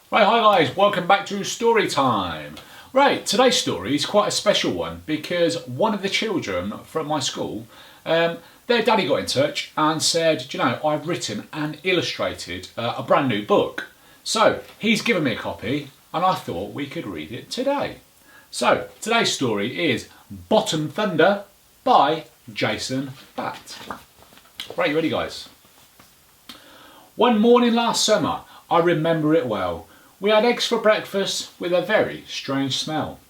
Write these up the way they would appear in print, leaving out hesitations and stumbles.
Right, hi guys, welcome back to Storytime. Right, today's story is quite a special one because one of the children from my school, their daddy got in touch and said, do you know, I've written and illustrated a brand new book. So he's given me a copy and I thought we could read it today. So today's story is Bottom Thunder by Jason Batt. Right, you ready guys? One morning last summer, I remember it well. We had eggs for breakfast with a very strange smell.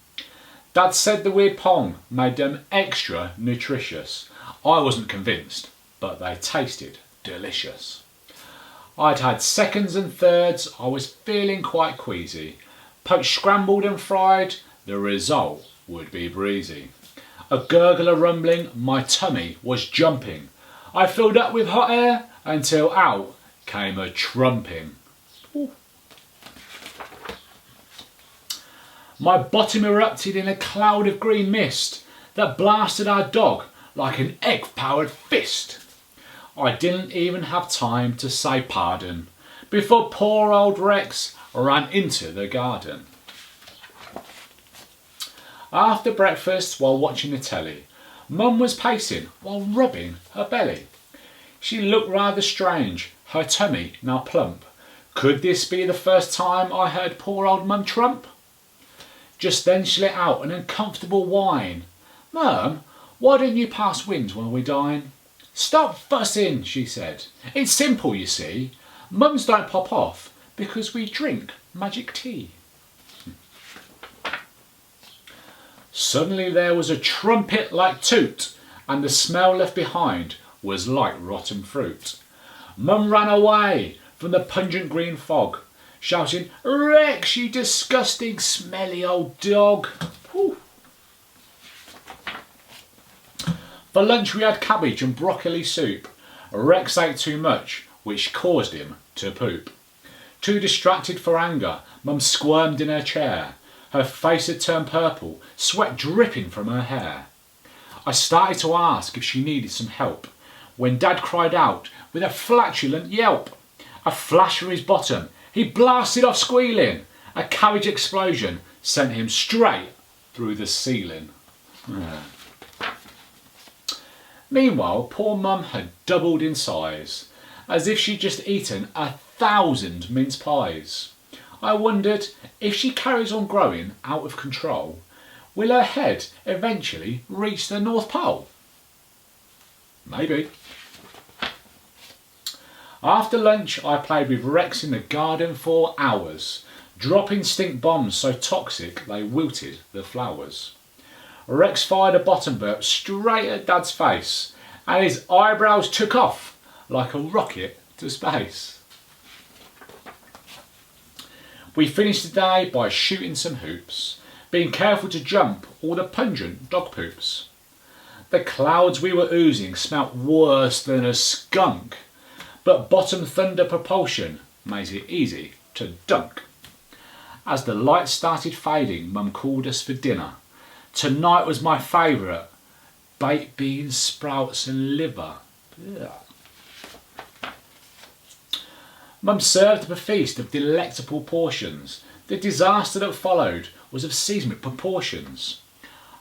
Dad said the weird pong made them extra nutritious. I wasn't convinced, but they tasted delicious. I'd had seconds and thirds, I was feeling quite queasy. Poached, scrambled and fried, the result would be breezy. A gurgle, a rumbling, my tummy was jumping. I filled up with hot air until out came a trumping. Ooh. My bottom erupted in a cloud of green mist that blasted our dog like an egg-powered fist. I didn't even have time to say pardon before poor old Rex ran into the garden. After breakfast, while watching the telly, Mum was pacing while rubbing her belly. She looked rather strange, her tummy now plump. Could this be the first time I heard poor old Mum trump? Just then she let out an uncomfortable whine. Mum, why don't you pass wind while we dine? Stop fussing, she said. It's simple, you see. Mums don't pop off because we drink magic tea. Suddenly there was a trumpet-like toot, and the smell left behind was like rotten fruit. Mum ran away from the pungent green fog, shouting, Rex, you disgusting, smelly old dog. Whew. For lunch we had cabbage and broccoli soup. Rex ate too much, which caused him to poop. Too distracted for anger, Mum squirmed in her chair. Her face had turned purple, sweat dripping from her hair. I started to ask if she needed some help, when Dad cried out with a flatulent yelp. A flash from his bottom, he blasted off squealing. A cabbage explosion sent him straight through the ceiling. Meanwhile, poor Mum had doubled in size, as if she'd just eaten 1,000 mince pies. I wondered, if she carries on growing out of control, will her head eventually reach the North Pole? Maybe. After lunch I played with Rex in the garden for hours, dropping stink bombs so toxic they wilted the flowers. Rex fired a bottom burp straight at Dad's face, and his eyebrows took off like a rocket to space. We finished the day by shooting some hoops, being careful to jump all the pungent dog poops. The clouds we were oozing smelt worse than a skunk, but bottom thunder propulsion made it easy to dunk. As the lights started fading, Mum called us for dinner. Tonight was my favourite, baked beans, sprouts and liver. Yeah. Mum served up a feast of delectable portions. The disaster that followed was of seismic proportions.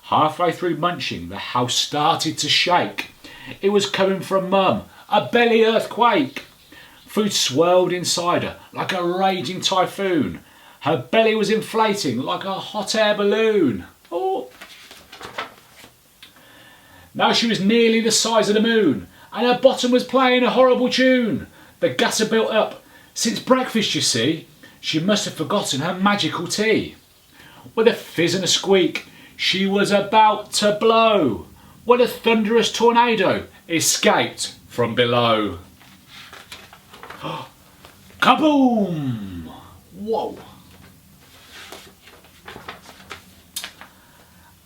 Halfway through munching, the house started to shake. It was coming from Mum, a belly earthquake. Food swirled inside her like a raging typhoon. Her belly was inflating like a hot air balloon. Oh. Now she was nearly the size of the moon, and her bottom was playing a horrible tune. The gas had built up since breakfast, you see. She must have forgotten her magical tea. With a fizz and a squeak, she was about to blow when a thunderous tornado escaped from below. Kaboom! Whoa!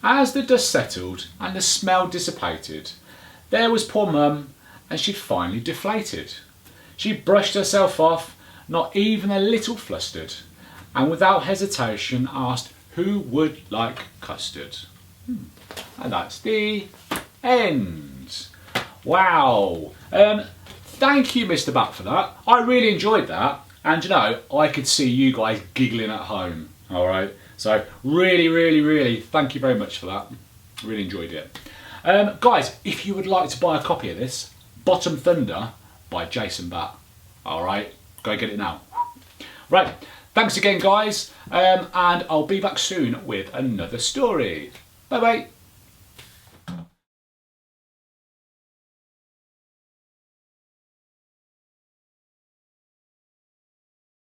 As the dust settled and the smell dissipated, there was poor Mum, and she'd finally deflated. She brushed herself off, not even a little flustered, and without hesitation asked who would like custard. And that's the end. Wow. Thank you, Mr. Batt, for that. I really enjoyed that. And you know, I could see you guys giggling at home. All right. So really, really, really, thank you very much for that. Really enjoyed it. Guys, if you would like to buy a copy of this, Bottom Thunder by Jason Batt. All right, go get it now. Right, thanks again, guys, and I'll be back soon with another story. Bye bye.